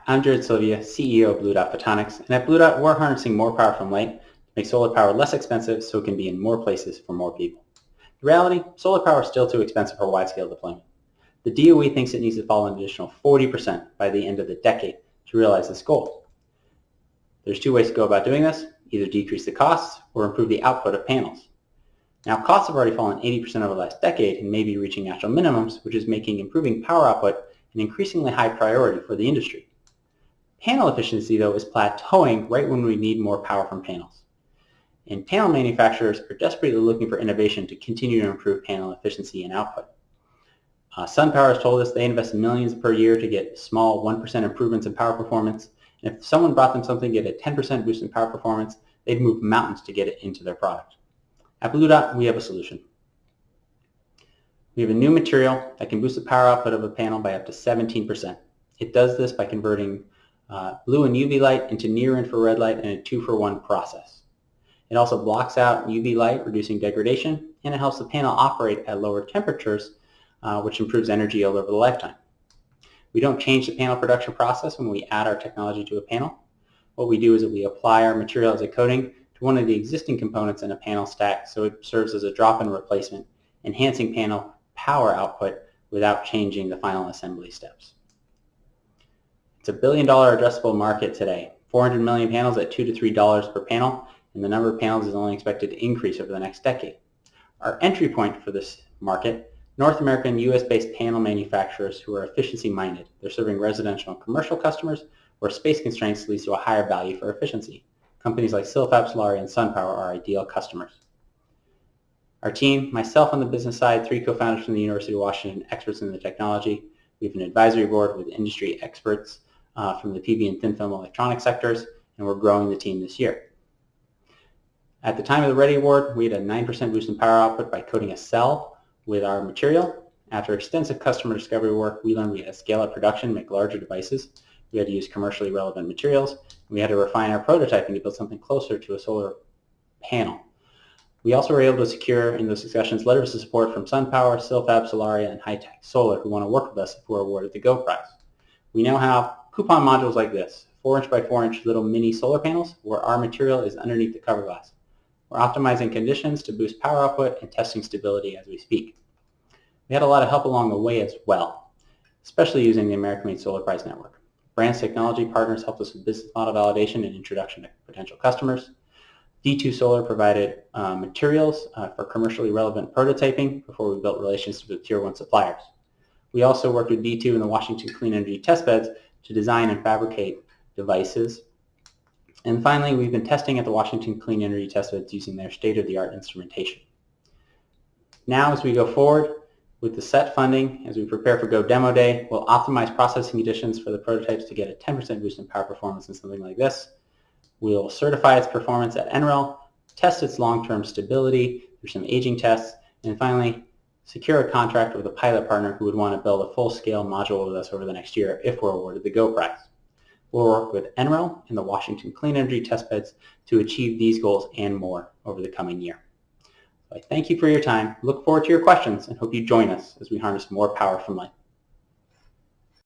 I'm Jared Sylvia, CEO of Blue Dot Photonics, and at Blue Dot we're harnessing more power from light to make solar power less expensive so it can be in more places for more people. In reality, solar power is still too expensive for wide-scale deployment. The DOE thinks it needs to fall an additional 40% by the end of the decade to realize this goal. There's two ways to go about doing this: either decrease the costs or improve the output of panels. Now, costs have already fallen 80% over the last decade and may be reaching national minimums, which is making improving power output an increasingly high priority for the industry. Panel efficiency, though, is plateauing right when we need more power from panels. And panel manufacturers are desperately looking for innovation to continue to improve panel efficiency and output. SunPower has told us they invest millions per year to get small 1% improvements in power performance. And if someone brought them something to get a 10% boost in power performance, they'd move mountains to get it into their product. At Blue Dot, we have a solution. We have a new material that can boost the power output of a panel by up to 17%. It does this by converting blue and UV light into near-infrared light in a 2-for-1 process. It also blocks out UV light, reducing degradation, and it helps the panel operate at lower temperatures, which improves energy yield over the lifetime. We don't change the panel production process when we add our technology to a panel. What we do is that we apply our material as a coating to one of the existing components in a panel stack, so it serves as a drop-in replacement, enhancing panel power output without changing the final assembly steps. It's a $1 billion addressable market today, 400 million panels at $2 to $3 per panel, and the number of panels is only expected to increase over the next decade. Our entry point for this market: North American US-based panel manufacturers who are efficiency-minded. They're serving residential and commercial customers where space constraints leads to a higher value for efficiency. Companies like Silfab, Solari, and SunPower are ideal customers. Our team, myself on the business side, 3 co-founders from the University of Washington, experts in the technology. We have an advisory board with industry experts from the PV and thin film electronics sectors, and we're growing the team this year. At the time of the Ready Award, we had a 9% boost in power output by coating a cell with our material. After extensive customer discovery work, we learned we had to scale up production, make larger devices. We had to use commercially relevant materials. We had to refine our prototyping to build something closer to a solar panel. We also were able to secure in those discussions letters of support from SunPower, Silfab, Solari, and High-Tech Solar who want to work with us if we're awarded the Go Prize. We now have coupon modules like this, 4-inch by 4-inch little mini solar panels where our material is underneath the cover glass. We're optimizing conditions to boost power output and testing stability as we speak. We had a lot of help along the way as well, especially using the American-Made Solar Prize Network. Brand's technology partners helped us with business model validation and introduction to potential customers. D2 Solar provided materials for commercially relevant prototyping before we built relationships with Tier 1 suppliers. We also worked with D2 and the Washington Clean Energy Testbeds to design and fabricate devices. And finally, we've been testing at the Washington Clean Energy Testbeds using their state-of-the-art instrumentation. Now, as we go forward with the set funding, as we prepare for Go Demo Day, we'll optimize processing conditions for the prototypes to get a 10% boost in power performance in something like this. We'll certify its performance at NREL, test its long-term stability through some aging tests, and finally, secure a contract with a pilot partner who would want to build a full-scale module with us over the next year if we're awarded the Go Prize. We'll work with NREL and the Washington Clean Energy Testbeds to achieve these goals and more over the coming year. So I thank you for your time, look forward to your questions, and hope you join us as we harness more power from light.